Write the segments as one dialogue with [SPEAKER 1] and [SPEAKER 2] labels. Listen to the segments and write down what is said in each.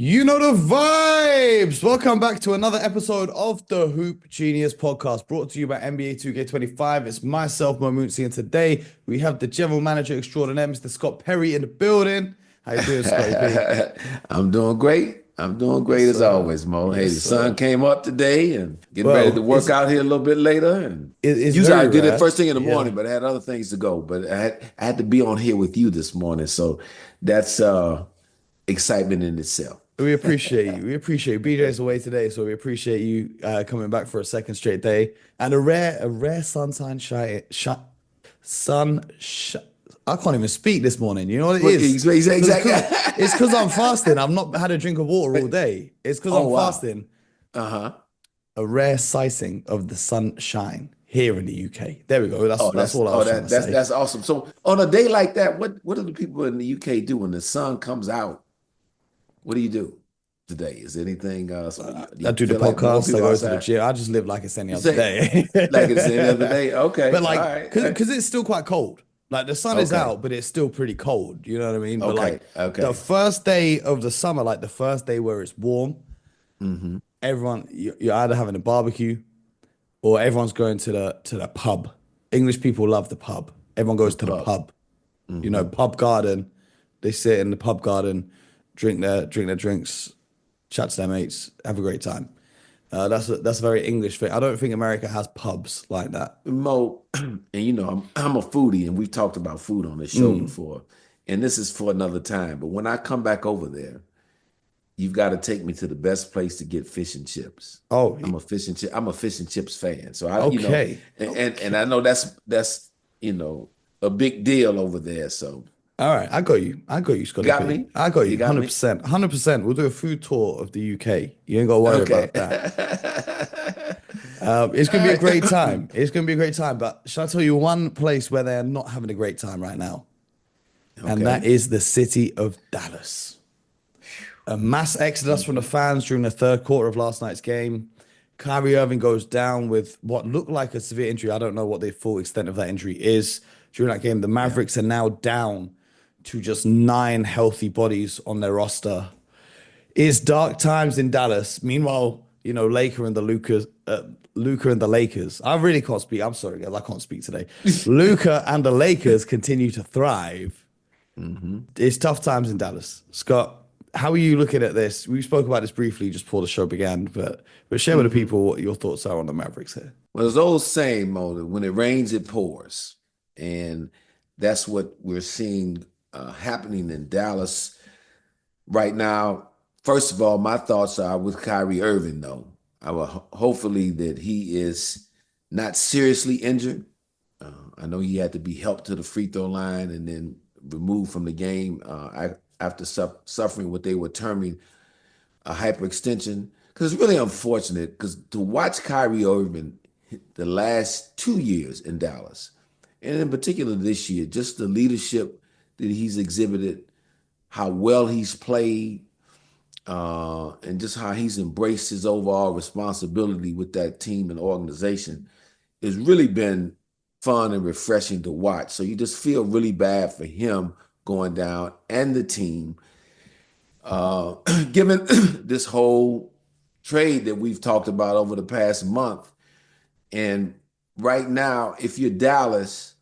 [SPEAKER 1] You know the vibes. Welcome back to another episode of the Hoop Genius podcast brought to you by NBA 2K25. It's myself, Mo Mooncey, and today we have the general manager extraordinaire, Mr. Scott Perry, in the building. How you doing, Scotty P?
[SPEAKER 2] I'm doing great. I'm doing
[SPEAKER 1] Yes,
[SPEAKER 2] great as
[SPEAKER 1] sir.
[SPEAKER 2] always, Mo. Hey,
[SPEAKER 1] Yes,
[SPEAKER 2] the sun
[SPEAKER 1] sir.
[SPEAKER 2] came up today and getting ready to
[SPEAKER 1] Well,
[SPEAKER 2] work out here a little bit later. And
[SPEAKER 1] it's
[SPEAKER 2] usually I
[SPEAKER 1] very
[SPEAKER 2] did it
[SPEAKER 1] rare.
[SPEAKER 2] first thing in the
[SPEAKER 1] Yeah.
[SPEAKER 2] morning, but I had other things to go. But I had to be on here with you this morning. So that's excitement in itself.
[SPEAKER 1] We appreciate you. We appreciate you. BJ's away today, so we appreciate you coming back for a second straight day and a rare sunshine sun. I can't even speak this morning. You know what it
[SPEAKER 2] Well,
[SPEAKER 1] is?
[SPEAKER 2] exactly.
[SPEAKER 1] It's because I'm fasting. I've not had a drink of water all day. It's because
[SPEAKER 2] Oh
[SPEAKER 1] I'm
[SPEAKER 2] wow.
[SPEAKER 1] fasting.
[SPEAKER 2] Uh-huh.
[SPEAKER 1] A rare sighting of the sunshine here in the UK. There we go. That's
[SPEAKER 2] Oh,
[SPEAKER 1] that's all I was trying to
[SPEAKER 2] that's
[SPEAKER 1] say.
[SPEAKER 2] that's awesome. So on a day like that, what do the people in the UK do when the sun comes out? What do you do today? Is there anything do
[SPEAKER 1] I
[SPEAKER 2] you
[SPEAKER 1] do the
[SPEAKER 2] feel like more
[SPEAKER 1] podcast. I
[SPEAKER 2] people
[SPEAKER 1] go to the
[SPEAKER 2] outside?
[SPEAKER 1] gym. I just live like it's any
[SPEAKER 2] You
[SPEAKER 1] other
[SPEAKER 2] say
[SPEAKER 1] day.
[SPEAKER 2] like it's any other day?
[SPEAKER 1] But
[SPEAKER 2] Okay, all
[SPEAKER 1] like,
[SPEAKER 2] right.
[SPEAKER 1] because it's still quite cold. Like the sun is
[SPEAKER 2] Okay,
[SPEAKER 1] out, but it's still pretty cold. You know what I mean? But like
[SPEAKER 2] okay,
[SPEAKER 1] the
[SPEAKER 2] okay.
[SPEAKER 1] first day of the summer, like the first day where it's warm,
[SPEAKER 2] Hmm.
[SPEAKER 1] everyone you're either having a barbecue or everyone's going to the pub. English people love the pub. Everyone
[SPEAKER 2] The
[SPEAKER 1] goes to the
[SPEAKER 2] pub.
[SPEAKER 1] pub. You know,
[SPEAKER 2] Hmm.
[SPEAKER 1] pub garden. They sit in the pub garden, drink their drinks, chat to their mates, have a great time. That's a very English thing. I don't think America has pubs like that.
[SPEAKER 2] Mo, and I'm a foodie, and we've talked about food on this show
[SPEAKER 1] Mm.
[SPEAKER 2] before, and this is for another time. But when I come back over there, you've got to take me to the best place to get fish and chips.
[SPEAKER 1] Oh,
[SPEAKER 2] I'm a fish and chips fan. So
[SPEAKER 1] okay.
[SPEAKER 2] and
[SPEAKER 1] Okay.
[SPEAKER 2] I know that's you know a big deal over there. So
[SPEAKER 1] All right, I got you. I got you,
[SPEAKER 2] you
[SPEAKER 1] Scotty
[SPEAKER 2] got
[SPEAKER 1] P.
[SPEAKER 2] me.
[SPEAKER 1] I got
[SPEAKER 2] You
[SPEAKER 1] you,
[SPEAKER 2] got me.
[SPEAKER 1] 100%. 100%. We'll do a food tour of the UK. You ain't got to worry
[SPEAKER 2] Okay.
[SPEAKER 1] about that. It's
[SPEAKER 2] All
[SPEAKER 1] gonna be a
[SPEAKER 2] right.
[SPEAKER 1] great time. It's gonna be a great time. But shall I tell you one place where they're not having a great time right now? And that
[SPEAKER 2] Okay.
[SPEAKER 1] is the city of Dallas. A mass exodus from the fans during the third quarter of last night's game. Kyrie Irving goes down with what looked like a severe injury. I don't know what the full extent of that injury is. During that game, the
[SPEAKER 2] Yeah.
[SPEAKER 1] Mavericks are now down to just nine healthy bodies on their roster. It's dark times in Dallas. Meanwhile, Luca and the Lakers. I really can't speak. I'm sorry, guys. I can't speak today. Luca and the Lakers continue to thrive.
[SPEAKER 2] Hmm.
[SPEAKER 1] It's tough times in Dallas. Scott, how are you looking at this? We spoke about this briefly just before the show began, but share with the
[SPEAKER 2] Hmm.
[SPEAKER 1] people what your thoughts are on the Mavericks here.
[SPEAKER 2] Well, there's old saying, Mo, that when it rains, it pours, and that's what we're seeing happening in Dallas right now. First of all, my thoughts are with Kyrie Irving, though. I will hopefully that he is not seriously injured. I know he had to be helped to the free throw line and then removed from the game after suffering what they were terming a hyperextension. Because it's really unfortunate. Because to watch Kyrie Irving the last 2 years in Dallas, and in particular this year, just the leadership that he's exhibited, how well he's played, and just how he's embraced his overall responsibility with that team and organization, it's really been fun and refreshing to watch. So you just feel really bad for him going down and the team, uh, given this whole trade that we've talked about over the past month. And right now, if you're Dallas,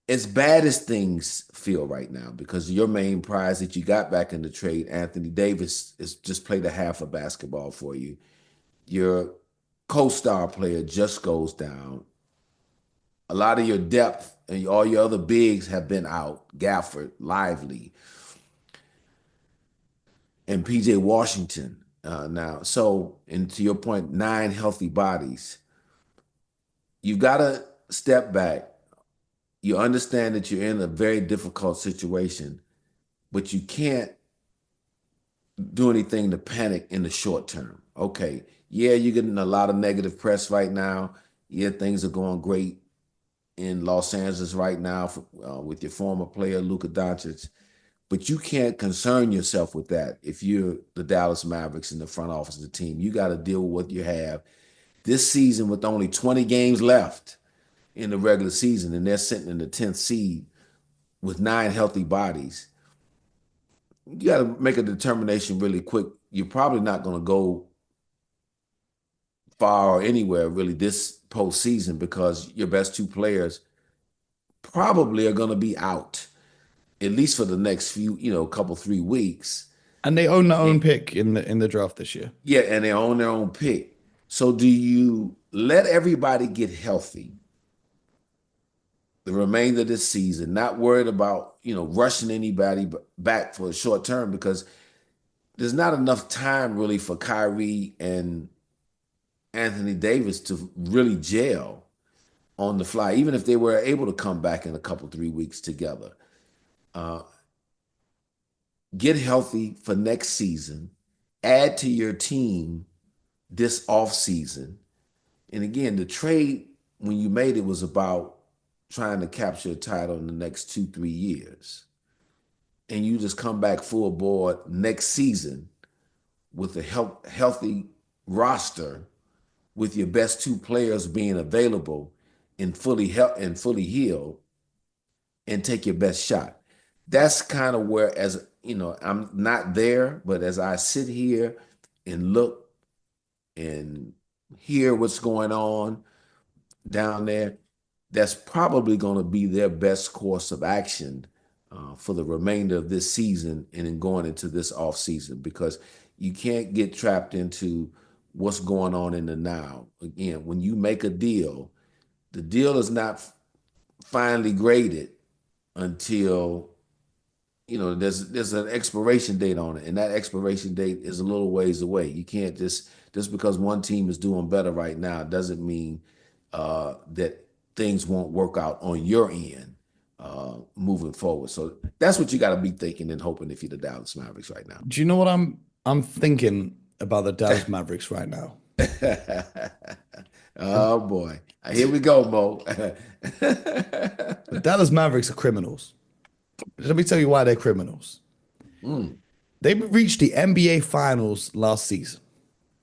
[SPEAKER 2] as bad as things feel right now, because your main prize that you got back in the trade, Anthony Davis, has just played a half of basketball for you. Your co-star player just goes down. A lot of your depth and all your other bigs have been out. Gafford, Lively, and PJ Washington now. So, and to your point, nine healthy bodies. You've got to step back. You understand that you're in a very difficult situation, but you can't do anything to panic in the short term. Okay, yeah, you're getting a lot of negative press right now. Yeah, things are going great in Los Angeles right now with your former player Luka Doncic, but you can't concern yourself with that if you're the Dallas Mavericks in the front office of the team. You got to deal with what you have this season with only 20 games left in the regular season, and they're sitting in the 10th seed with nine healthy bodies. you got to make a determination really quick. You're probably not going to go far or anywhere really this postseason because your best two players probably are going to be out at least for the next few, couple 3 weeks.
[SPEAKER 1] And they own their
[SPEAKER 2] And-
[SPEAKER 1] own pick in the draft this year.
[SPEAKER 2] yeah, and they own their own pick. So do you let everybody get healthy the remainder of this season, not worried about, rushing anybody back for a short term because there's not enough time really for Kyrie and Anthony Davis to really gel on the fly, even if they were able to come back in a couple, 3 weeks together. Uh, get healthy for next season, add to your team this off season. And again, the trade, when you made it, was about trying to capture a title in the next 2, 3 years. And you just come back full board next season with a healthy roster with your best two players being available and fully healed and take your best shot. That's kind of where, as I'm not there, but as I sit here and look and hear what's going on down there, that's probably going to be their best course of action for the remainder of this season and then going into this off season, because you can't get trapped into what's going on in the now. Again, when you make a deal, the deal is not finally graded until there's an expiration date on it, and that expiration date is a little ways away. You can't just because one team is doing better right now doesn't mean that things won't work out on your end moving forward. So that's what you got to be thinking and hoping if you're the Dallas Mavericks right now.
[SPEAKER 1] Do you know what I'm thinking about the Dallas Mavericks right now?
[SPEAKER 2] Oh boy, here we go, Mo.
[SPEAKER 1] The Dallas Mavericks are criminals. Let me tell you why they're criminals.
[SPEAKER 2] Mm.
[SPEAKER 1] They reached the NBA Finals last season.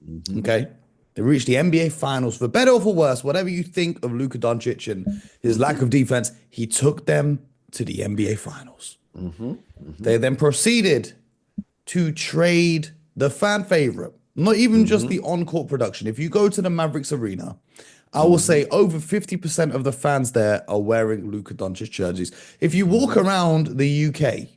[SPEAKER 2] Mhm.
[SPEAKER 1] Okay. They reached the NBA Finals for better or for worse, whatever you think of Luka Doncic and his lack of defense, he took them to the NBA Finals.
[SPEAKER 2] Mhm.
[SPEAKER 1] They then proceeded to trade the fan favorite, not even just the
[SPEAKER 2] Mhm.
[SPEAKER 1] on-court production. If you go to the Mavericks arena, I will
[SPEAKER 2] Mhm.
[SPEAKER 1] say over 50% of the fans there are wearing Luka Doncic jerseys. If you walk
[SPEAKER 2] Mhm.
[SPEAKER 1] around the UK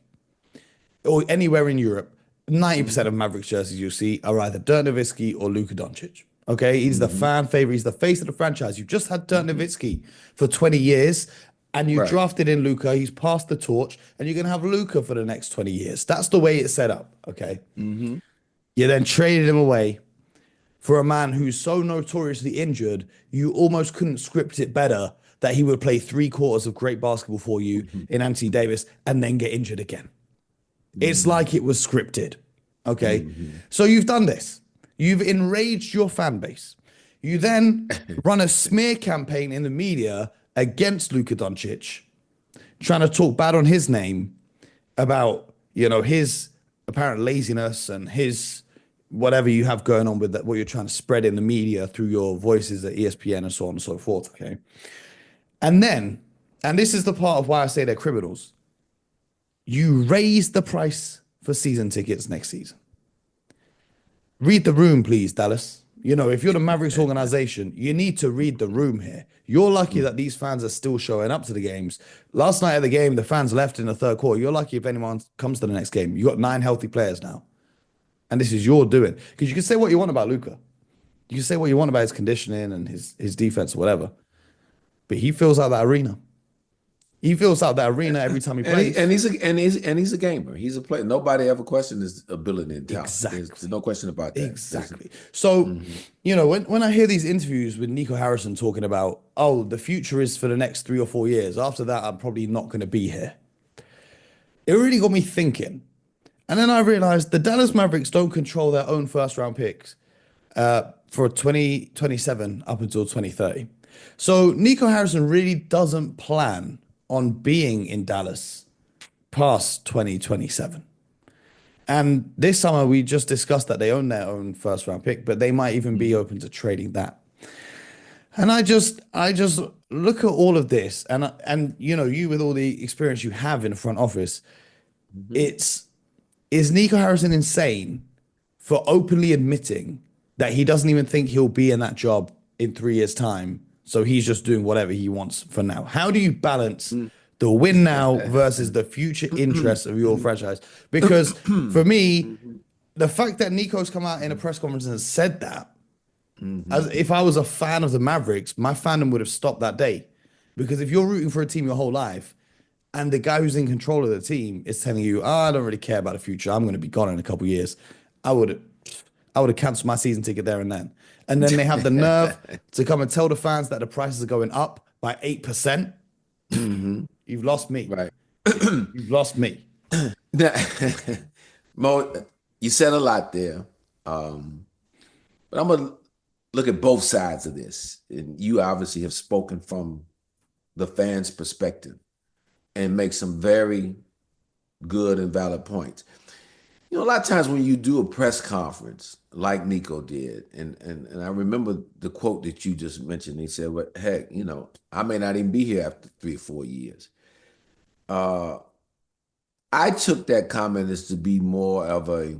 [SPEAKER 1] or anywhere in Europe, 90%
[SPEAKER 2] Mhm.
[SPEAKER 1] of Mavericks jerseys you see are either Dirk Nowitzki or Luka Doncic. Okay, he's the
[SPEAKER 2] Mhm.
[SPEAKER 1] fan favorite. He's the face of the franchise. You've just had Dirk
[SPEAKER 2] Mhm.
[SPEAKER 1] Nowitzki for 20 years, and you
[SPEAKER 2] Right.
[SPEAKER 1] drafted in Luka. He's passed the torch, and you're gonna have Luka for the next 20 years. That's the way it's set up. Okay,
[SPEAKER 2] Mhm.
[SPEAKER 1] you then traded him away for a man who's so notoriously injured, you almost couldn't script it better that he would play 3 quarters of great basketball for you
[SPEAKER 2] Mhm.
[SPEAKER 1] in Anthony Davis and then get injured again. It's like
[SPEAKER 2] Mhm.
[SPEAKER 1] it was scripted. Okay.
[SPEAKER 2] Mhm.
[SPEAKER 1] So you've done this. You've enraged your fan base. You then run a smear campaign in the media against Luka Doncic, trying to talk bad on his name about, his apparent laziness and his whatever you have going on with that, what you're trying to spread in the media through your voices at ESPN and so on and so forth. Okay. And then, and this is the part of why I say they're criminals, you raise the price for season tickets next season. Read the room, please, Dallas. If you're the Mavericks organization, you need to read the room here. You're lucky that these fans are still showing up to the games. Last night at the game, the fans left in the third quarter. You're lucky if anyone comes to the next game. You got 9 healthy players now. And this is your doing. Because you can say what you want about Luca. You can say what you want about his conditioning and his defense or whatever. But he fills out that arena. He fills out that arena every time he
[SPEAKER 2] And he and
[SPEAKER 1] plays.
[SPEAKER 2] he's a gamer. He's a player. Nobody ever questioned his ability and talent. There's
[SPEAKER 1] Exactly.
[SPEAKER 2] no question about that.
[SPEAKER 1] Exactly. So,
[SPEAKER 2] Mhm.
[SPEAKER 1] when I hear these interviews with Nico Harrison talking about, oh, the future is for the next 3 or 4 years, after that, I'm probably not going to be here. It really got me thinking. And then I realized the Dallas Mavericks don't control their own first round picks for 2027 up until 2030. So Nico Harrison really doesn't plan on being in Dallas past 2027. And this summer, we just discussed that they own their own first round pick, but they might even be
[SPEAKER 2] Mhm.
[SPEAKER 1] open to trading that. And I just look at all of this, and you with all the experience you have in the front office,
[SPEAKER 2] Mhm.
[SPEAKER 1] it's is Nico Harrison insane for openly admitting that he doesn't even think he'll be in that job in 3 years' time? So he's just doing whatever he wants for now. How do you balance the win now versus the future interests of your franchise? Because for me, the fact that Nico's come out in a press conference and said that, as if I was a fan of the Mavericks, my fandom would have stopped that day. Because if you're rooting for a team your whole life, and the guy who's in control of the team is telling you, oh, I don't really care about the future. I'm going to be gone in a couple of years. I would have canceled my season ticket there and then. And then they have the nerve to come and tell the fans that the prices are going up by 8%. You've lost me.
[SPEAKER 2] Right.
[SPEAKER 1] You've lost me.
[SPEAKER 2] Mo, you said a lot there. But I'm going to look at both sides of this. And you obviously have spoken from the fans' perspective and make some very good and valid points. You know, a lot of times when you do a press conference like Nico did, and I remember the quote that you just mentioned. He said, "Well, heck, you know, I may not even be here after 3 or 4 years." I took that comment as to be more of a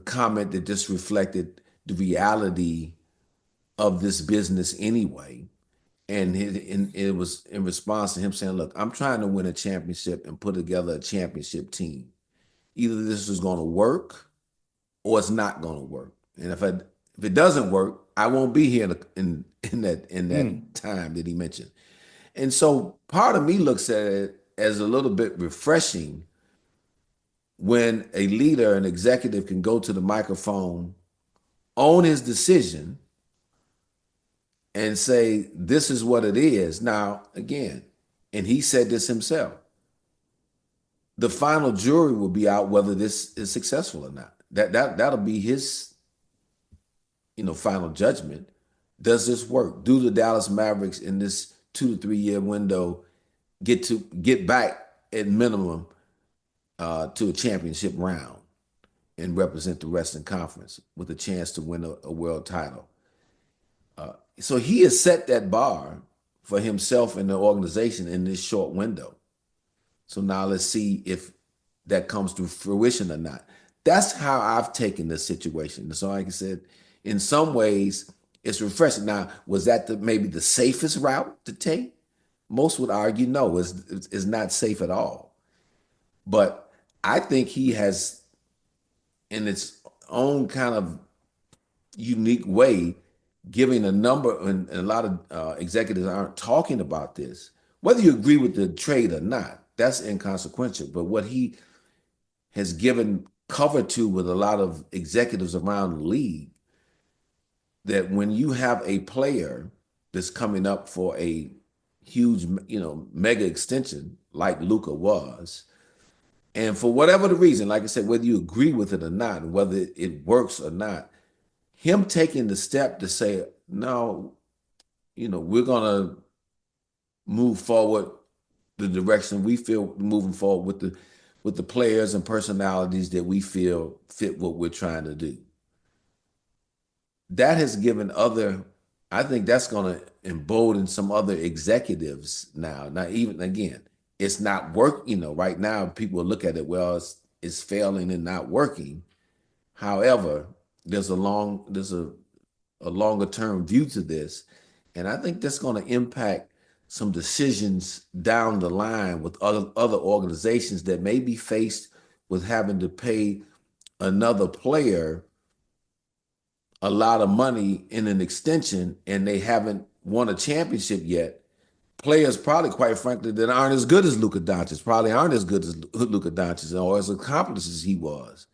[SPEAKER 2] comment that just reflected the reality of this business anyway. And it was in response to him saying, look, I'm trying to win a championship and put together a championship team. Either this is going to work or it's not going to work. And if it doesn't work, I won't be here in that time that he mentioned. And so part of me looks at it as a little bit refreshing when a leader, an executive can go to the microphone, own his decision, and say, this is what it is. Now, again, and he said this himself, the final jury will be out whether this is successful or not. That'll be his, final judgment. Does this work? Do the Dallas Mavericks in this 2 to 3 year window get back at minimum to a championship round and represent the Western Conference with a chance to win a world title? So he has set that bar for himself and the organization in this short window. So now let's see if that comes to fruition or not. That's how I've taken this situation. So like I said, in some ways, it's refreshing. Now, was that maybe the safest route to take? Most would argue no, it's not safe at all. But I think he has, in its own kind of unique way, giving a number, and a lot of executives aren't talking about this. Whether you agree with the trade or not, that's inconsequential. But what he has given cover to with a lot of executives around the league, that when you have a player that's coming up for a huge, mega extension like Luka was, and for whatever the reason, like I said, whether you agree with it or not, and whether it works or not, him taking the step to say, no, we're going to move forward the direction we feel moving forward with the players and personalities that we feel fit what we're trying to do. That has given I think that's going to embolden some other executives now. Now, even again, it's not working. Right now people will look at it, well, it's failing and not working. However, there's a longer term view to this. And I think that's going to impact some decisions down the line with other organizations that may be faced with having to pay another player a lot of money in an extension, and they haven't won a championship yet. Players probably, quite frankly, that aren't as good as Luka Doncic, probably aren't as good as Luka Doncic or as accomplished as he was.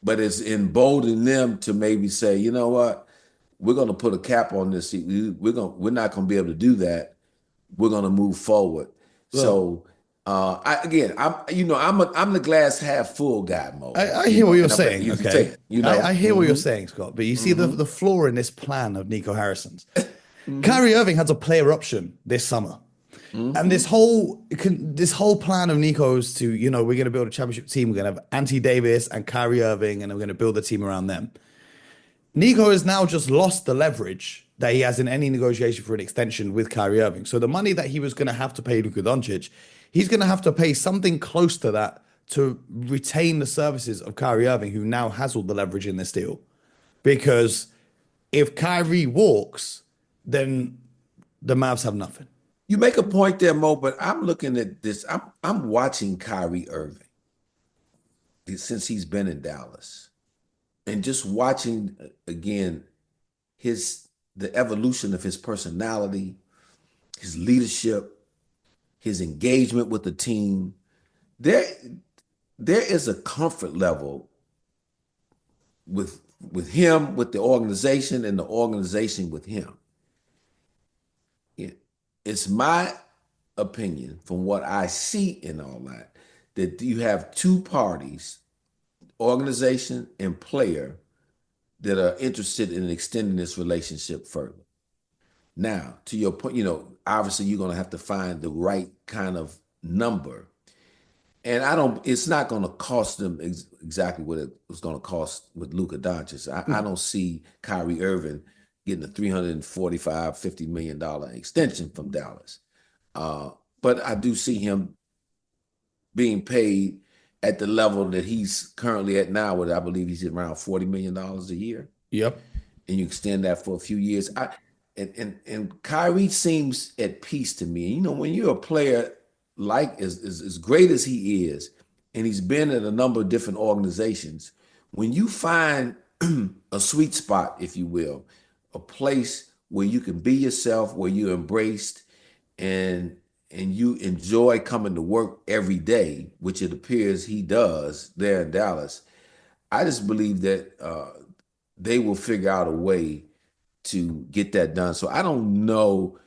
[SPEAKER 2] But it's emboldening them to maybe say, you know what, we're going to put a cap on this. We're not going to be able to do that. We're going to move forward. So, I'm the glass half full guy, Mo.
[SPEAKER 1] I hear what you're saying.
[SPEAKER 2] He's a
[SPEAKER 1] Okay,
[SPEAKER 2] fan,
[SPEAKER 1] I hear what you're saying, Scott. But you see the flaw in this plan of Nico Harrison's. Kyrie Irving has a player option this summer. And this whole plan of Nico's to, we're going to build a championship team. We're going to have Anthony Davis and Kyrie Irving, and we're going to build a team around them. Nico has now just lost the leverage that he has in any negotiation for an extension with Kyrie Irving. So the money that he was going to have to pay Luka Doncic, he's going to have to pay something close to that to retain the services of Kyrie Irving, who now has all the leverage in this deal. Because if Kyrie walks, then the Mavs have nothing.
[SPEAKER 2] You make a point there, Mo, but I'm looking at this. I'm watching Kyrie Irving since he's been in Dallas, and just watching again the evolution of his personality, his leadership, his engagement with the team. There is a comfort level with him, with the organization, and the organization with him. It's my opinion, from what I see in all that you have two parties, organization and player, that are interested in extending this relationship further. Now, to your point, obviously you're going to have to find the right kind of number. And it's not going to cost them exactly what it was going to cost with Luka Doncic. I don't see Kyrie Irving getting a $345-50 million extension from Dallas. But I do see him being paid at the level that he's currently at now, where I believe he's around $40 million a year.
[SPEAKER 1] Yep.
[SPEAKER 2] And you extend that for a few years. And Kyrie seems at peace to me. When you're a player like as great as he is, and he's been at a number of different organizations, when you find a sweet spot, if you will, a place where you can be yourself, where you're embraced, and you enjoy coming to work every day, which it appears he does there in Dallas, I just believe that they will figure out a way to get that done. So I don't know.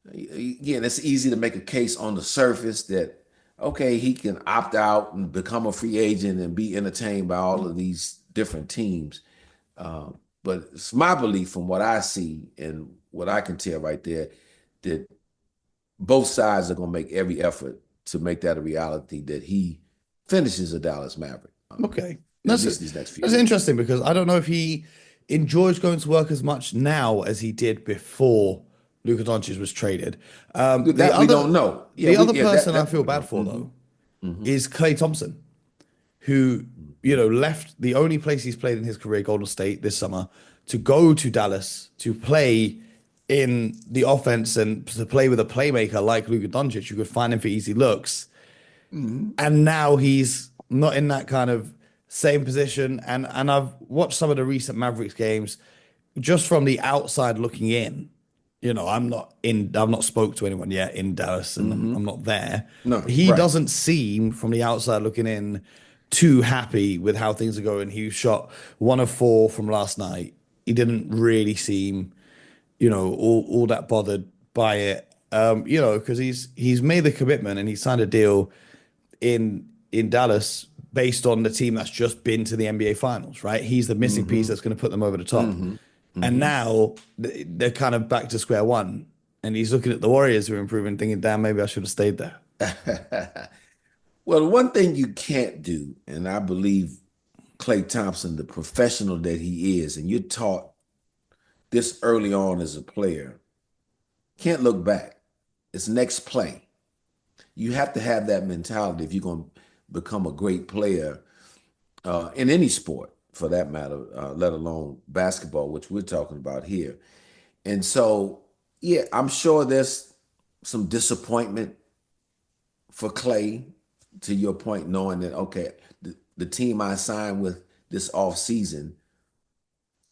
[SPEAKER 2] Again, it's easy to make a case on the surface that, okay, he can opt out and become a free agent and be entertained by all of these different teams. But it's my belief, from what I see and what I can tell right there, that both sides are going to make every effort to make that a reality, that he finishes a Dallas Maverick.
[SPEAKER 1] Okay.
[SPEAKER 2] These next few
[SPEAKER 1] That's
[SPEAKER 2] years.
[SPEAKER 1] interesting, because I don't know if he enjoys going to work as much now as he did before Luka Doncic was traded.
[SPEAKER 2] We don't know.
[SPEAKER 1] The other person I feel bad for, though, is Klay Thompson, who, left the only place he's played in his career, Golden State, this summer, to go to Dallas to play in the offense and to play with a playmaker like Luka Doncic. You could find him for easy looks. And now he's not in that kind of same position. And I've watched some of the recent Mavericks games just from the outside looking in. I've not spoke to anyone yet in Dallas, and I'm not there.
[SPEAKER 2] No,
[SPEAKER 1] he
[SPEAKER 2] right.
[SPEAKER 1] doesn't seem, from the outside looking in, too happy with how things are going. He shot 1 of 4 from last night. He didn't really seem, all that bothered by it. Because he's made the commitment and he signed a deal in Dallas based on the team that's just been to the NBA Finals, right? He's the missing piece that's going to put them over the top. And now they're kind of back to square one. And he's looking at the Warriors who are improving, thinking, damn, maybe I should have stayed there.
[SPEAKER 2] Well, the one thing you can't do, and I believe Klay Thompson, the professional that he is, and you're taught this early on as a player, can't look back. It's next play. You have to have that mentality if you're going to become a great player in any sport, for that matter, let alone basketball, which we're talking about here. And so, yeah, I'm sure there's some disappointment for Klay, to your point, knowing that, okay, the team I signed with this offseason,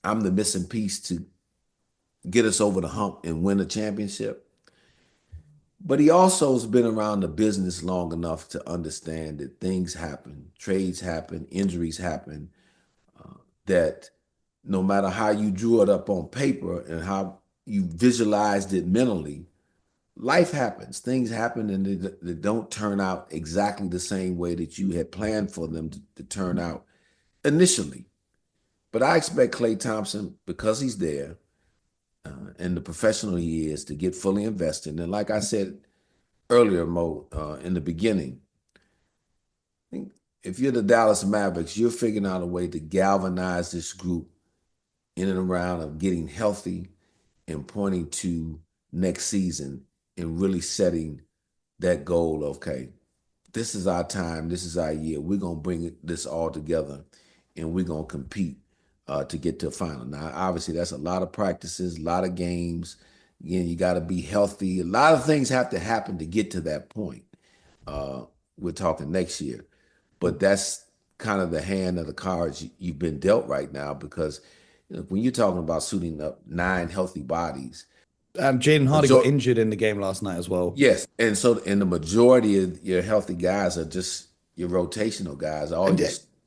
[SPEAKER 2] I'm the missing piece to get us over the hump and win a championship. But he also has been around the business long enough to understand that things happen, trades happen, injuries happen, that no matter how you drew it up on paper and how you visualized it mentally, life happens. Things happen, and they don't turn out exactly the same way that you had planned for them to turn out initially. But I expect Klay Thompson, because he's there and the professional he is, to get fully invested. And like I said earlier, Mo, in the beginning, I think if you're the Dallas Mavericks, you're figuring out a way to galvanize this group in and around of getting healthy and pointing to next season and really setting that goal of, okay, this is our time, this is our year. We're gonna bring this all together, and we're gonna compete to get to a final. Now, obviously, that's a lot of practices, a lot of games. Again, you got to be healthy. A lot of things have to happen to get to that point. Uh, we're talking next year, but that's kind of the hand of the cards you've been dealt right now because when you're talking about suiting up 9 healthy bodies,
[SPEAKER 1] Jaden Hardy got
[SPEAKER 2] major-
[SPEAKER 1] injured in the game last night as well.
[SPEAKER 2] yes, and the majority of your healthy guys are just your rotational guys.
[SPEAKER 1] And,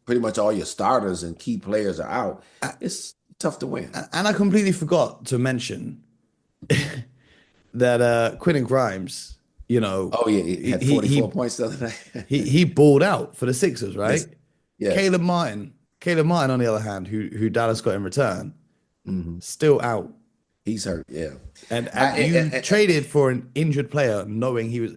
[SPEAKER 2] Pretty much all your starters and key players are out. It's tough to win.
[SPEAKER 1] and I completely forgot to mention that Quentin Grimes,
[SPEAKER 2] Oh yeah, he had
[SPEAKER 1] he
[SPEAKER 2] 44
[SPEAKER 1] he
[SPEAKER 2] points the other night.
[SPEAKER 1] he balled out for the Sixers, right?
[SPEAKER 2] Yes, yes.
[SPEAKER 1] Caleb Martin, on the other hand, who Dallas got in return,
[SPEAKER 2] Hmm.
[SPEAKER 1] still out.
[SPEAKER 2] He's hurt. Yeah.
[SPEAKER 1] And
[SPEAKER 2] I,
[SPEAKER 1] you
[SPEAKER 2] I,
[SPEAKER 1] traded for an injured player, knowing he was.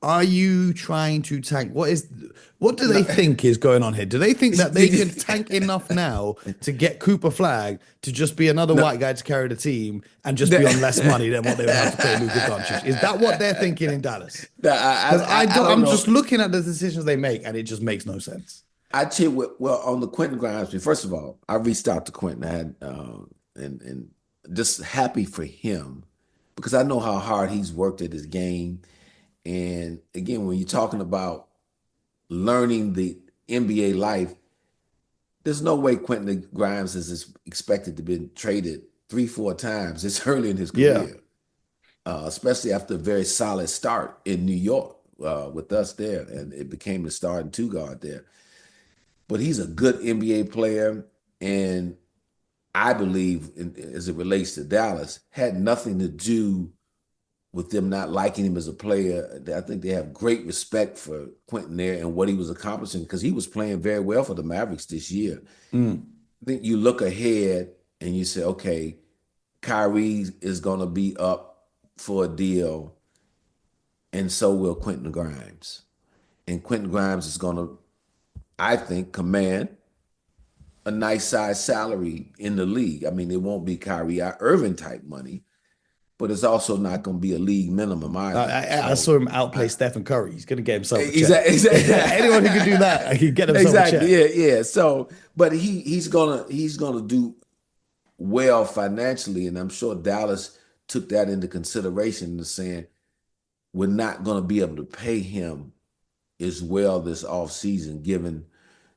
[SPEAKER 1] Are you trying to tank? What do they think is going on here? Do they think that they can tank enough now to get Cooper Flag to just be another white guy to carry the team and just be on less money than what they would have to pay Luka Doncic? Is that what they're thinking in Dallas? Because I'm just looking at the decisions they make, and it just makes no sense.
[SPEAKER 2] I cheer well on the Quentin Grimes. First of all, I reached out to Quentin. I had and just happy for him because I know how hard he's worked at his game. And again, when you're talking about learning the NBA life, there's no way Quentin Grimes is expected to be traded 3-4 times this early in his career, especially after a very solid start in New York with us there, and it became the starting 2 guard there. But he's a good NBA player, and I believe, as it relates to Dallas, had nothing to do with them not liking him as a player. I think they have great respect for Quentin there and what he was accomplishing because he was playing very well for the Mavericks this year.
[SPEAKER 1] Mm.
[SPEAKER 2] I think you look ahead and you say, okay, Kyrie is going to be up for a deal, and so will Quentin Grimes. And Quentin Grimes is going to, I think, command a nice size salary in the league. I mean, it won't be Kyrie Irving type money, but it's also not going to be a league minimum either.
[SPEAKER 1] I saw him outplay Stephen Curry. He's going to get himself a check.
[SPEAKER 2] Exactly.
[SPEAKER 1] Anyone who can do that, he can get himself a check.
[SPEAKER 2] Yeah. So, but he's gonna do well financially, and I'm sure Dallas took that into consideration in saying we're not going to be able to pay him as well this offseason, given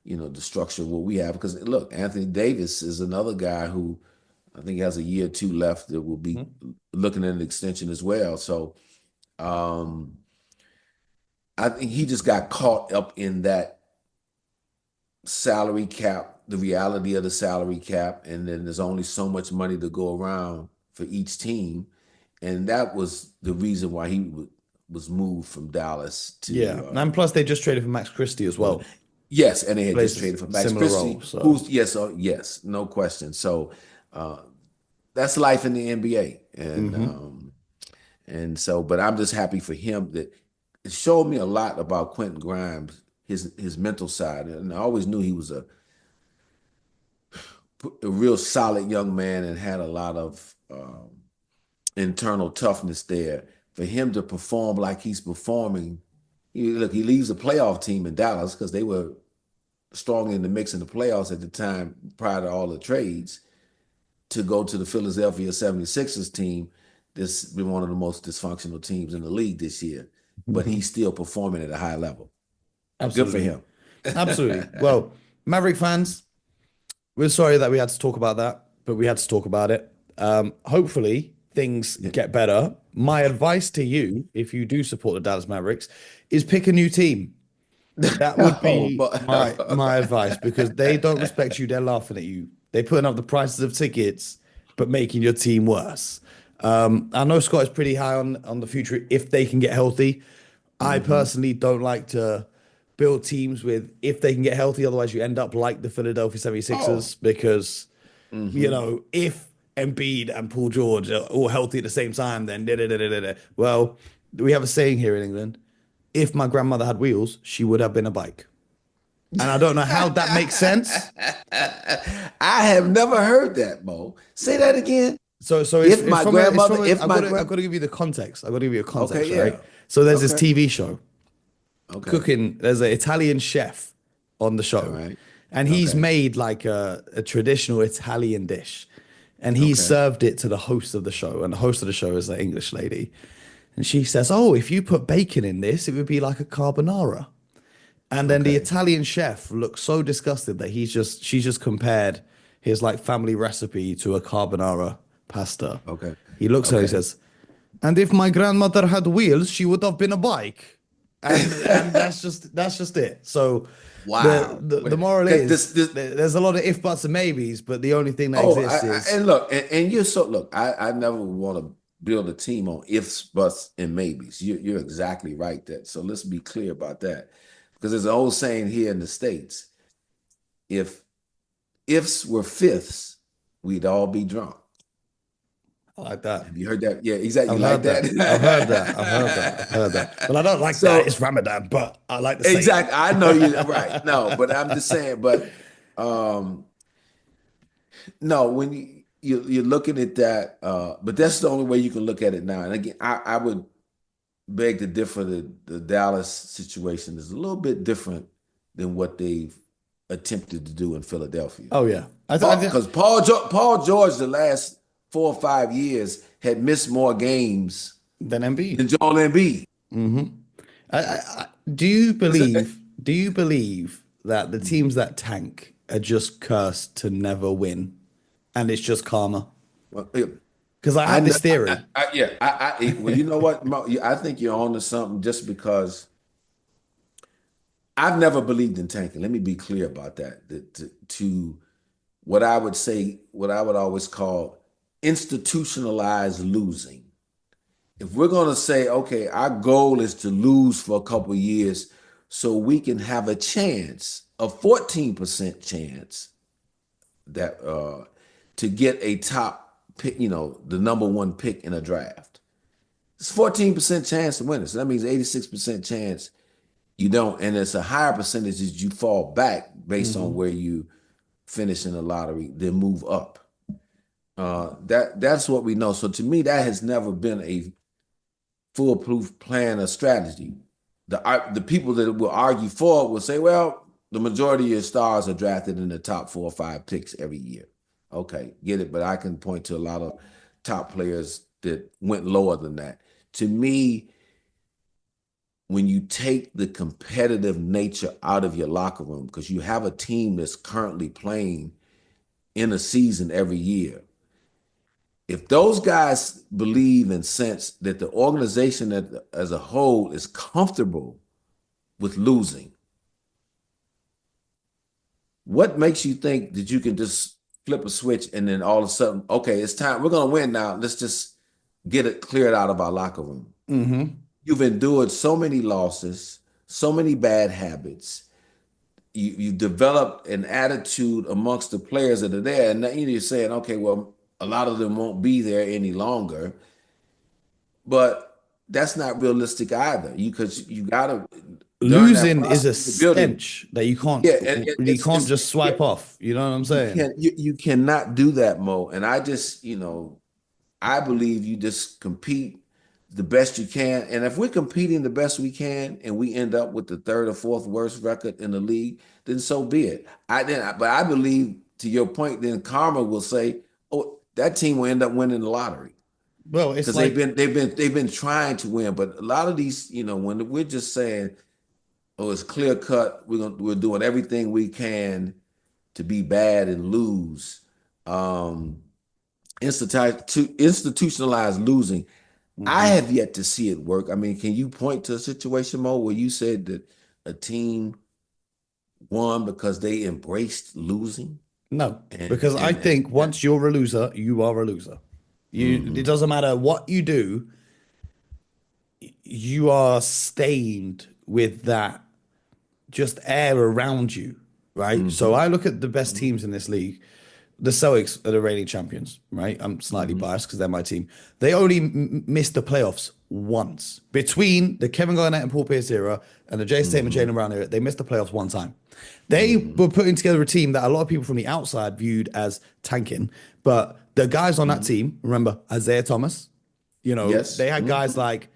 [SPEAKER 2] the structure of what we have. Because look, Anthony Davis is another guy who I think has a year or 2 left that will be looking at an extension as well. So I think he just got caught up in that salary cap, the reality of the salary cap, and then there's only so much money to go around for each team. And that was the reason why he was moved from Dallas to
[SPEAKER 1] and plus they just traded for Max Christie as well.
[SPEAKER 2] Yes, and they had just traded for Max Christie,
[SPEAKER 1] role, so.
[SPEAKER 2] who's yes, no question. So that's life in the NBA, and so, but I'm just happy for him that it showed me a lot about Quentin Grimes, his mental side, and I always knew he was a real solid young man and had a lot of internal toughness there. For him to perform like he's performing, he leaves a playoff team in Dallas because they were strong in the mix in the playoffs at the time prior to all the trades, to go to the Philadelphia 76ers team that's been one of the most dysfunctional teams in the league this year. But he's still performing at a high level.
[SPEAKER 1] Absolutely.
[SPEAKER 2] Good for him.
[SPEAKER 1] Absolutely. Well, Maverick fans, we're sorry that we had to talk about that, but we had to talk about it. Hopefully things get better. My advice to you, if you do support the Dallas Mavericks, is pick a new team. That would be my advice, because they don't respect you. They're laughing at you. They're putting up the prices of tickets, but making your team worse. I know Scott is pretty high on the future if they can get healthy. I personally don't like to build teams with if they can get healthy. Otherwise, you end up like the Philadelphia 76ers because, if Embiid and Paul George are all healthy at the same time, then well, we have a saying here in England: if my grandmother had wheels, she would have been a bike. And I don't know how that makes sense.
[SPEAKER 2] I have never heard that, Mo. Say that again.
[SPEAKER 1] So
[SPEAKER 2] if my grandmother,
[SPEAKER 1] I've got to give you the context. I've got to give you a context,
[SPEAKER 2] Okay, yeah.
[SPEAKER 1] right? So there's this TV show,
[SPEAKER 2] Okay.
[SPEAKER 1] cooking. There's an Italian chef on the
[SPEAKER 2] All
[SPEAKER 1] show,
[SPEAKER 2] right.
[SPEAKER 1] and he's
[SPEAKER 2] Okay.
[SPEAKER 1] made like a traditional Italian dish, and he
[SPEAKER 2] Okay.
[SPEAKER 1] served it to the host of the show, and the host of the show is an English lady, and she says, "Oh, if you put bacon in this, it would be like a carbonara." And then the
[SPEAKER 2] Okay.
[SPEAKER 1] Italian chef looks so disgusted that she's just compared his like family recipe to a carbonara pasta.
[SPEAKER 2] Okay.
[SPEAKER 1] He looks at her and he
[SPEAKER 2] Okay.
[SPEAKER 1] says, "And if my grandmother had wheels, she would have been a bike." And that's just it. So the
[SPEAKER 2] Wow.
[SPEAKER 1] the, the
[SPEAKER 2] Wait,
[SPEAKER 1] moral is
[SPEAKER 2] this
[SPEAKER 1] there's a lot of if buts and maybes, but the only thing that
[SPEAKER 2] oh,
[SPEAKER 1] exists is
[SPEAKER 2] and look, and you're so look. I never want to build a team on ifs, buts, and maybes. You're exactly right. That so let's be clear about that, because there's an old saying here in the States: if ifs were fifths, we'd all be drunk.
[SPEAKER 1] I like that.
[SPEAKER 2] Have you heard that? Yeah, exactly.
[SPEAKER 1] I've
[SPEAKER 2] You like
[SPEAKER 1] heard that. I've heard that. I've heard that. I've heard
[SPEAKER 2] that?
[SPEAKER 1] that. But I don't like that. It's
[SPEAKER 2] So
[SPEAKER 1] Ramadan, but I like to say
[SPEAKER 2] exactly, I know you right. No,
[SPEAKER 1] it.
[SPEAKER 2] but I'm just saying. But um, no, when you're looking at that, but that's the only way you can look at it now. And again, I would beg to differ. The Dallas situation is a little bit different than what they've attempted to do in Philadelphia.
[SPEAKER 1] Oh yeah,
[SPEAKER 2] Because Paul George, the last 4 or 5 years, had missed more games
[SPEAKER 1] then Embiid.
[SPEAKER 2] than Joel Embiid.
[SPEAKER 1] Do you
[SPEAKER 2] Is
[SPEAKER 1] believe? Do you believe that the teams that tank are just cursed to never win, and it's just karma?
[SPEAKER 2] well,
[SPEAKER 1] Because I
[SPEAKER 2] I,
[SPEAKER 1] have
[SPEAKER 2] kn-
[SPEAKER 1] this theory.
[SPEAKER 2] yeah, well, you know what, Mo, I think you're on to something just because I've never believed in tanking. Let me be clear about that. To what I would say, what I would always call institutionalized losing. If we're going to say, okay, our goal is to lose for a couple of years so we can have a chance, a 14% chance that to get a top pick, the number one pick in a draft. It's 14% chance to win it. So that means 86% chance you don't, and it's a higher percentage that you fall back based on
[SPEAKER 1] Mhm.
[SPEAKER 2] where you finish in the lottery, then move up. That's what we know. So to me, that has never been a foolproof plan or strategy. The people that will argue for it will say, well, the majority of your stars are drafted in the top 4 or 5 picks every year. Okay, get it, but I can point to a lot of top players that went lower than that. To me, when you take the competitive nature out of your locker room, because you have a team that's currently playing in a season every year, if those guys believe and sense that the organization as a whole is comfortable with losing, what makes you think that you can just flip a switch and then all of a sudden, okay, it's time, we're going to win now. Let's just get it cleared out of our locker room.
[SPEAKER 1] Mhm.
[SPEAKER 2] You've endured so many losses, so many bad habits. You developed an attitude amongst the players that are there, and you're saying, okay, well, a lot of them won't be there any longer, but that's not realistic either. Because you gotta during that
[SPEAKER 1] Losing is a
[SPEAKER 2] process of building,
[SPEAKER 1] stench that you can't
[SPEAKER 2] yeah,
[SPEAKER 1] you can't just
[SPEAKER 2] yeah,
[SPEAKER 1] swipe off. You know what I'm
[SPEAKER 2] you
[SPEAKER 1] saying?
[SPEAKER 2] can't you cannot do that, Mo. And I just I believe you just compete the best you can. And if we're competing the best we can and we end up with the third or fourth worst record in the league, then so be it. But I believe to your point, then karma will say, oh, that team will end up winning the lottery.
[SPEAKER 1] Well, it's
[SPEAKER 2] Because
[SPEAKER 1] like
[SPEAKER 2] they've been trying to win. But a lot of these, when we're just saying, oh, it's clear cut, we're doing everything we can to be bad and lose. Um, institutionalized losing. I
[SPEAKER 1] Mhm.
[SPEAKER 2] have yet to see it work. I mean, can you point to a situation, Mo, where you said that a team won because they embraced losing?
[SPEAKER 1] No,
[SPEAKER 2] And
[SPEAKER 1] because I think once you're a loser, you are a loser. It
[SPEAKER 2] mhm,
[SPEAKER 1] doesn't matter what you do, you are stained with that just air around you, right? So
[SPEAKER 2] mhm,
[SPEAKER 1] I look at the best
[SPEAKER 2] mhm,
[SPEAKER 1] teams in this league. The Celtics are the reigning champions, right? I'm slightly
[SPEAKER 2] mhm,
[SPEAKER 1] biased because they're my team. They only missed the playoffs once between the Kevin Garnett and Paul Pierce era and the Jason Tatum and
[SPEAKER 2] mhm,
[SPEAKER 1] Jaylen Brown era. They missed the playoffs one time. They
[SPEAKER 2] mhm,
[SPEAKER 1] were putting together a team that a lot of people from the outside viewed as tanking, but the guys on that
[SPEAKER 2] mhm.
[SPEAKER 1] team, remember Isaiah Thomas,
[SPEAKER 2] Yes.
[SPEAKER 1] they had guys
[SPEAKER 2] Mhm,
[SPEAKER 1] like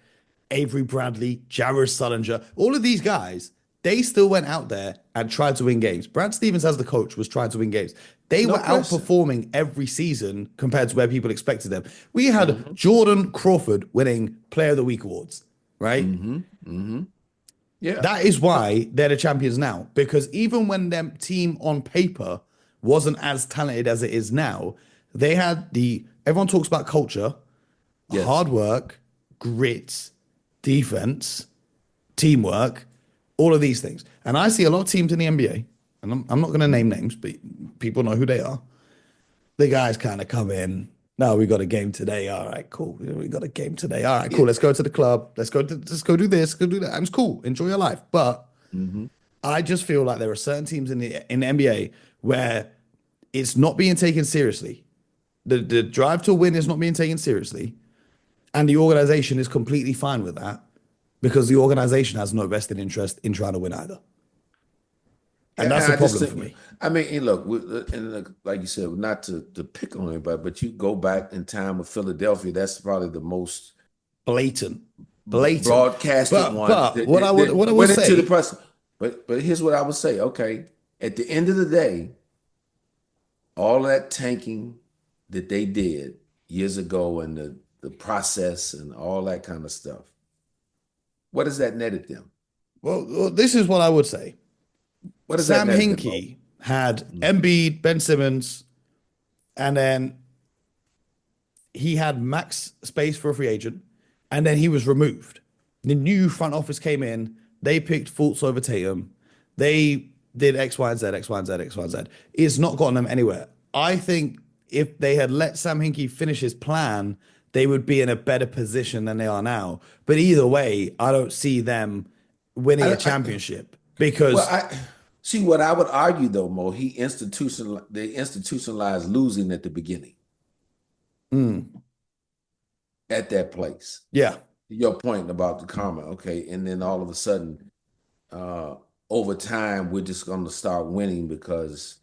[SPEAKER 1] Avery Bradley, Jared Sullinger, all of these guys, they still went out there and tried to win games. Brad Stevens, as the coach, was trying to win games. They
[SPEAKER 2] No
[SPEAKER 1] were
[SPEAKER 2] question.
[SPEAKER 1] outperforming every season compared to where people expected them. We had
[SPEAKER 2] Mm-hmm.
[SPEAKER 1] Jordan Crawford winning Player of the Week awards, right?
[SPEAKER 2] Mm-hmm. Mm-hmm. Yeah.
[SPEAKER 1] That is why they're the champions now. Because even when their team on paper wasn't as talented as it is now, they had everyone talks about culture,
[SPEAKER 2] Yes.
[SPEAKER 1] hard work, grit, defense, teamwork, all of these things. And I see a lot of teams in the NBA, and I'm not going to name names, but people know who they are. The guys kind of come in. No, we got a game today. All right, cool. We got a game today. All right,
[SPEAKER 2] Yeah.
[SPEAKER 1] cool. Let's go to the club. Let's go do this. Go do that. And it's cool. Enjoy your life. But
[SPEAKER 2] Mm-hmm.
[SPEAKER 1] I just feel like there are certain teams in the NBA where it's not being taken seriously. The drive to win is not being taken seriously, and the organization is completely fine with that because the organization has no vested interest in trying to win either, and that's
[SPEAKER 2] And
[SPEAKER 1] a
[SPEAKER 2] I just
[SPEAKER 1] problem for
[SPEAKER 2] think,
[SPEAKER 1] me.
[SPEAKER 2] I mean, and look, and look, like you said, not to pick on anybody, but you go back in time with Philadelphia, that's probably the most
[SPEAKER 1] Blatant, blatant.
[SPEAKER 2] broadcasted one
[SPEAKER 1] But
[SPEAKER 2] that,
[SPEAKER 1] what I
[SPEAKER 2] that,
[SPEAKER 1] would
[SPEAKER 2] that
[SPEAKER 1] what I would
[SPEAKER 2] went into the
[SPEAKER 1] say,
[SPEAKER 2] press. But here's what I would say. Okay, at the end of the day, all that tanking that they did years ago and the process and all that kind of stuff, what does that netted them?
[SPEAKER 1] this is what I would say.
[SPEAKER 2] What does that
[SPEAKER 1] Sam
[SPEAKER 2] netted them, Mo?
[SPEAKER 1] Hinkie had
[SPEAKER 2] Mhm.
[SPEAKER 1] Embiid, Ben Simmons, and then he had max space for a free agent, and then he was removed. The new front office came in. They picked Fultz over Tatum. They did X, Y, and Z, X, Y, and Z, X, Y, and Z. It's not gotten them anywhere. I think if they had let Sam Hinkie finish his plan, they would be in a better position than they are now. But either way, I don't see them winning a
[SPEAKER 2] I,
[SPEAKER 1] championship
[SPEAKER 2] well,
[SPEAKER 1] because
[SPEAKER 2] I see what I would argue though, Mo. They institutionalized losing at the beginning at that place.
[SPEAKER 1] yeah.
[SPEAKER 2] Your point about the karma, okay, and then all of a sudden, uh, over time, we're just going to start winning because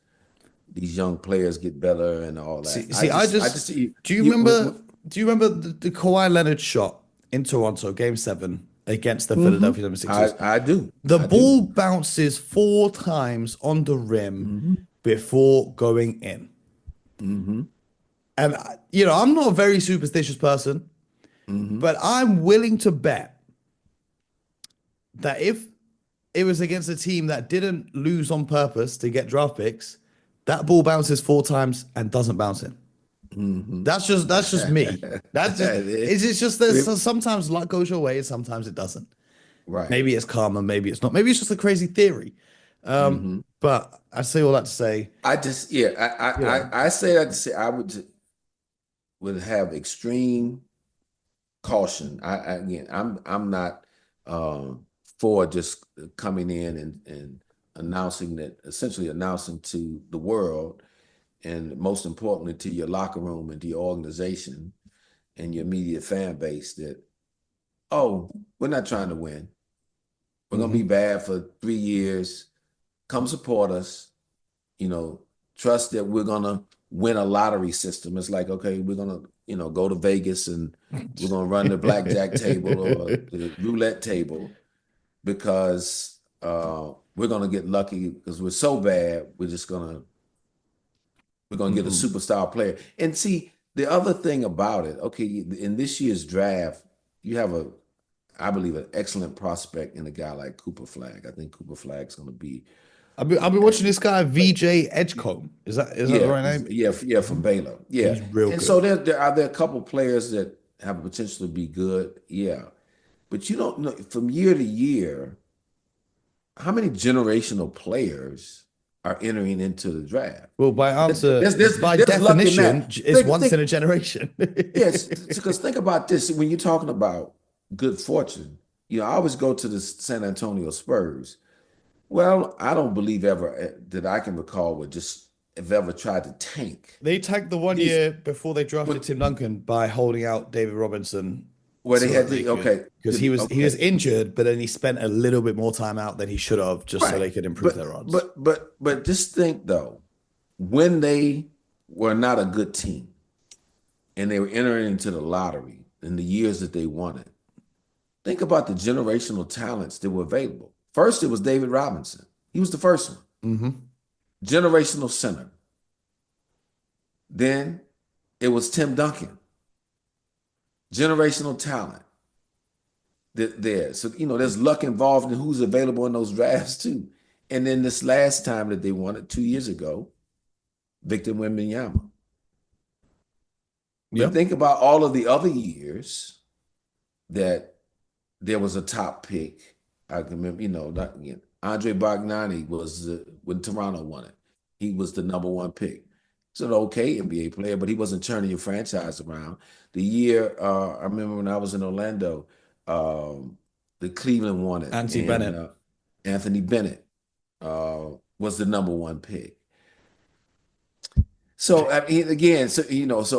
[SPEAKER 2] these young players get better and all that. I just,
[SPEAKER 1] Do you
[SPEAKER 2] you,
[SPEAKER 1] remember? Do you remember the Kawhi Leonard shot in Toronto, Game 7 against the
[SPEAKER 2] mhm.
[SPEAKER 1] Philadelphia 76ers?
[SPEAKER 2] I do,
[SPEAKER 1] The
[SPEAKER 2] I do.
[SPEAKER 1] ball bounces 4 times on the rim
[SPEAKER 2] Hmm.
[SPEAKER 1] before going in,
[SPEAKER 2] Hmm.
[SPEAKER 1] and I'm not a very superstitious person,
[SPEAKER 2] Hmm.
[SPEAKER 1] but I'm willing to bet that if it was against a team that didn't lose on purpose to get draft picks, that ball bounces 4 times and doesn't bounce in.
[SPEAKER 2] Hmm.
[SPEAKER 1] That's just me. That's just it's just there's sometimes luck goes your way and sometimes it doesn't.
[SPEAKER 2] Right.
[SPEAKER 1] Maybe it's karma, maybe it's not. Maybe it's just a crazy theory.
[SPEAKER 2] Hmm.
[SPEAKER 1] But I say all that to say,
[SPEAKER 2] I just, yeah,
[SPEAKER 1] you know,
[SPEAKER 2] I say that to say I would have extreme caution. Again, I'm not for just coming in and essentially announcing to the world, and most importantly to your locker room and to your organization and your immediate fan base that, oh, we're not trying to win. We're gonna be
[SPEAKER 1] mhm.
[SPEAKER 2] bad for 3 years. Come support us. You know, trust that we're gonna win a lottery system. It's like, okay, we're gonna, go to Vegas and we're gonna run the blackjack table or the roulette table because we're gonna get lucky because we're so bad, we're gonna get a
[SPEAKER 1] Mhm.
[SPEAKER 2] superstar player. And see, the other thing about it, okay, in this year's draft, you have I believe, an excellent prospect in a guy like Cooper Flag. I think Cooper Flag's gonna be
[SPEAKER 1] I've been
[SPEAKER 2] an
[SPEAKER 1] watching
[SPEAKER 2] excellent.
[SPEAKER 1] this guy VJ Edgecombe. Is that the
[SPEAKER 2] Yeah,
[SPEAKER 1] right name?
[SPEAKER 2] yeah, from Baylor. Yeah.
[SPEAKER 1] He's real
[SPEAKER 2] And so
[SPEAKER 1] good.
[SPEAKER 2] there are a couple players that have a potential to be good. Yeah. But you don't know from year to year how many generational players are entering into the draft.
[SPEAKER 1] Well, by
[SPEAKER 2] There's luck in
[SPEAKER 1] definition,
[SPEAKER 2] that.
[SPEAKER 1] it's once in a generation.
[SPEAKER 2] Yes, because think about this. When you're talking about good fortune, I always go to the San Antonio Spurs. Well, I don't believe ever that I can recall would just have ever tried to tank.
[SPEAKER 1] They tagged the one
[SPEAKER 2] These
[SPEAKER 1] year before they drafted
[SPEAKER 2] what
[SPEAKER 1] Tim Duncan by holding out David Robinson
[SPEAKER 2] where they
[SPEAKER 1] so
[SPEAKER 2] had
[SPEAKER 1] that they
[SPEAKER 2] to
[SPEAKER 1] could
[SPEAKER 2] okay,
[SPEAKER 1] because he was
[SPEAKER 2] okay,
[SPEAKER 1] injured, but then he spent a little bit more time out than he should have just so
[SPEAKER 2] right.
[SPEAKER 1] they could improve
[SPEAKER 2] But
[SPEAKER 1] their odds.
[SPEAKER 2] but just think though, when they were not a good team and they were entering into the lottery in the years that they won it, think about the generational talents that were available. First, it was David Robinson. He was the first one.
[SPEAKER 1] Mm-hmm.
[SPEAKER 2] Generational center. Then it was Tim Duncan. Generational talent there. So, there's luck involved in who's available in those drafts too. And then this last time that they won it 2 years ago, Victor Wembanyama. But think about all of the other years that there was a top pick. I can remember, Andre Bogdanovic was when Toronto won it. He was the number one pick. He's an okay NBA player, but he wasn't turning your franchise around. The year I remember when I was in Orlando, the Cleveland won it. Anthony Bennett was the number one pick. So I mean, again, so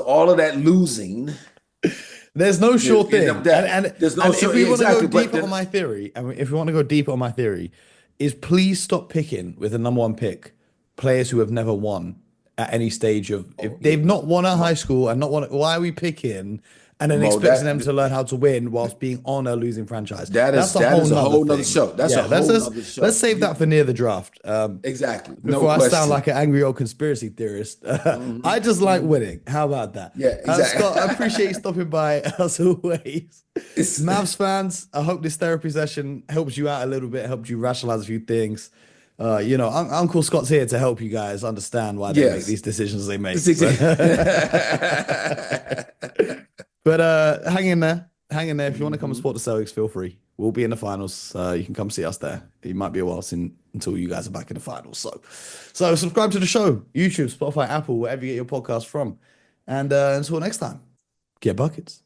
[SPEAKER 2] all of that losing.
[SPEAKER 1] There's no sure thing. And
[SPEAKER 2] there's no
[SPEAKER 1] sure. If we want to go deeper on my theory, if we want to go deeper on my theory, is please stop picking with the number one pick players who have never won at any stage of. If they've not won at high school and not won, why are we picking and then expecting them to learn how to win whilst being on a losing franchise?
[SPEAKER 2] That's a whole nother show. That's a whole nother show.
[SPEAKER 1] Let's save that for near the draft.
[SPEAKER 2] Exactly.
[SPEAKER 1] Before I sound like an angry old conspiracy theorist. I just like winning. How about that?
[SPEAKER 2] Yeah, exactly.
[SPEAKER 1] Scott, I appreciate you stopping by as always. Mavs fans, I hope this therapy session helps you out a little bit, helped you rationalize a few things. Uncle Scott's here to help you guys understand why they make these decisions they make. But hang in there. If you want to come and support the Celtics, feel free. We'll be in the finals. You can come see us there. It might be a while until you guys are back in the finals. So subscribe to the show, YouTube, Spotify, Apple, wherever you get your podcast from. And until next time, get buckets.